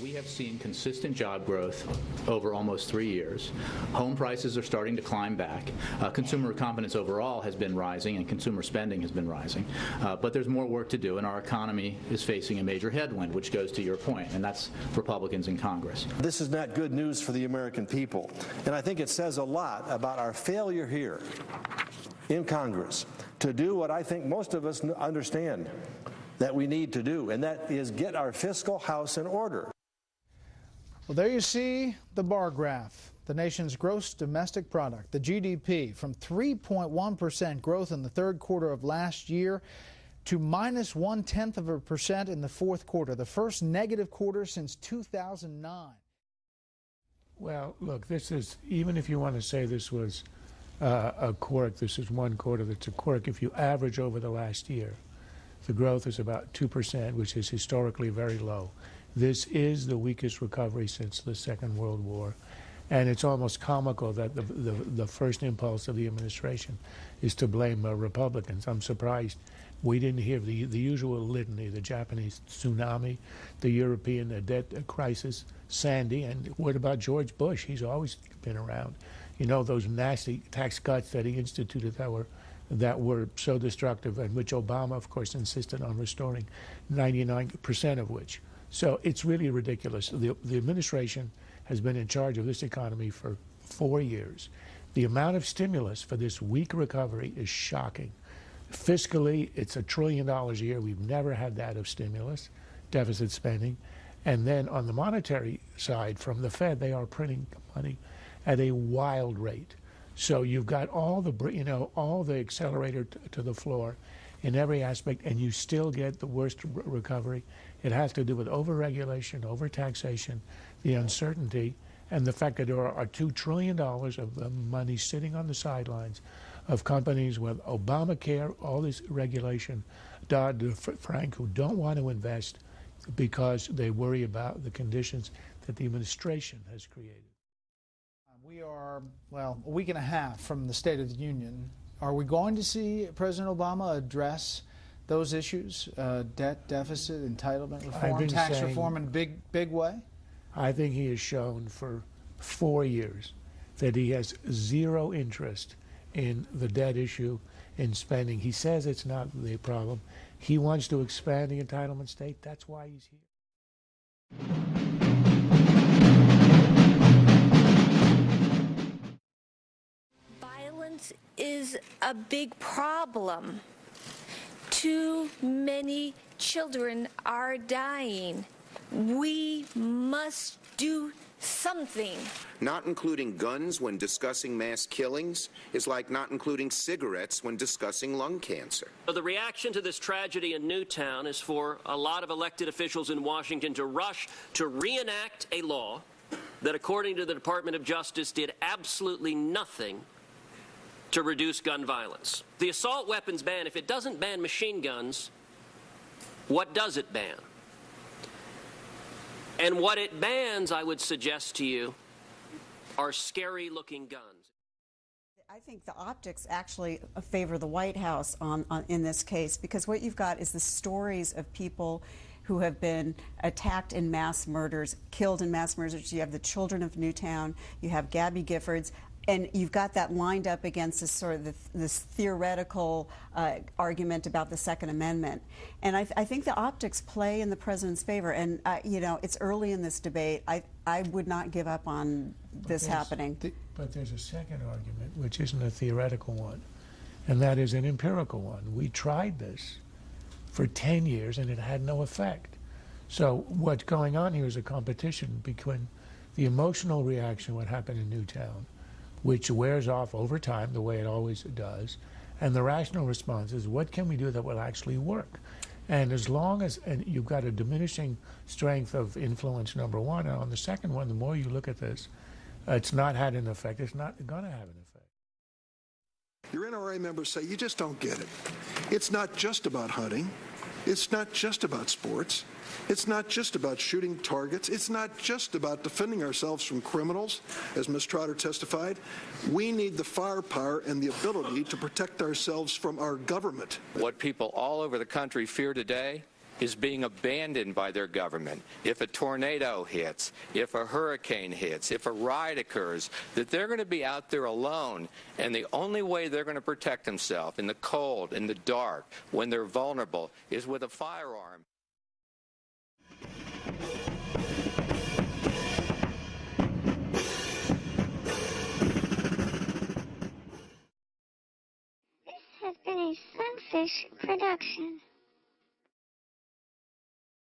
We have seen consistent job growth over almost 3 years. Home prices are starting to climb back. Consumer confidence overall has been rising, and consumer spending has been rising. But there's more work to do, and our economy is facing a major headwind, which goes to your point, and that's Republicans in Congress. This is not good news for the American people, and I think it says a lot about our failure here in Congress to do what I think most of us understand that we need to do, and that is get our fiscal house in order. Well, there you see the bar graph, the nation's gross domestic product, the GDP, from 3.1% growth in the third quarter of last year to minus 0.1% in the fourth quarter, the first negative quarter since 2009. Well, look, this is, even if you want to say this was a quirk, this is one quarter that's a quirk. If you average over the last year, the growth is about 2%, which is historically very low. This is the weakest recovery since the Second World War. And it's almost comical that the first impulse of the administration is to blame Republicans. I'm surprised we didn't hear the usual litany, the Japanese tsunami, the European debt crisis, Sandy, and what about George Bush? He's always been around. You know, those nasty tax cuts that he instituted that were so destructive, and which Obama, of course, insisted on restoring 99% of which. So it's really ridiculous. The administration has been in charge of this economy for 4 years. The amount of stimulus for this weak recovery is shocking. Fiscally, it's $1 trillion a year. We've never had that of stimulus, deficit spending. And then on the monetary side, from the Fed, they are printing money at a wild rate. So you've got all the accelerator to the floor in every aspect, and you still get the worst recovery. It has to do with overregulation, overtaxation, the uncertainty, and the fact that there are $2 trillion of money sitting on the sidelines of companies with Obamacare, all this regulation, Dodd-Frank, who don't want to invest because they worry about the conditions that the administration has created. We are, well, a week and a half from the State of the Union. Are we going to see President Obama address those issues, debt, deficit, entitlement reform, tax reform in a big way? I think he has shown for 4 years that he has zero interest in the debt issue, in spending. He says it's not the problem. He wants to expand the entitlement state. That's why he's here. Violence is a big problem. Too many children are dying. We must do something. Not including guns when discussing mass killings is like not including cigarettes when discussing lung cancer. So the reaction to this tragedy in Newtown is for a lot of elected officials in Washington to rush to reenact a law that, according to the Department of Justice, did absolutely nothing to reduce gun violence. The assault weapons ban, if it doesn't ban machine guns, what does it ban? And what it bans, I would suggest to you, are scary-looking guns. I think the optics actually favor the White House in this case, because what you've got is the stories of people who have been attacked in mass murders, killed in mass murders. You have the children of Newtown, you have Gabby Giffords, and you've got that lined up against this sort of this theoretical argument about the Second Amendment. And I think the optics play in the president's favor. And you know, it's early in this debate. I would not give up on this happening. But there's a second argument, which isn't a theoretical one, and that is an empirical one. We tried this for 10 years, and it had no effect. So what's going on here is a competition between the emotional reaction, what happened in Newtown, which wears off over time, the way it always does, and the rational response is, what can we do that will actually work? And as long as, and you've got a diminishing strength of influence, number one, and on the second one, the more you look at this, it's not had an effect, it's not going to have an effect. Your NRA members say, you just don't get it. It's not just about hunting. It's not just about sports. It's not just about shooting targets. It's not just about defending ourselves from criminals, as Ms. Trotter testified. We need the firepower and the ability to protect ourselves from our government. What people all over the country fear today is being abandoned by their government. If a tornado hits, if a hurricane hits, if a riot occurs, that they're going to be out there alone, and the only way they're going to protect themselves in the cold, in the dark, when they're vulnerable, is with a firearm. This has been a Sunfish production.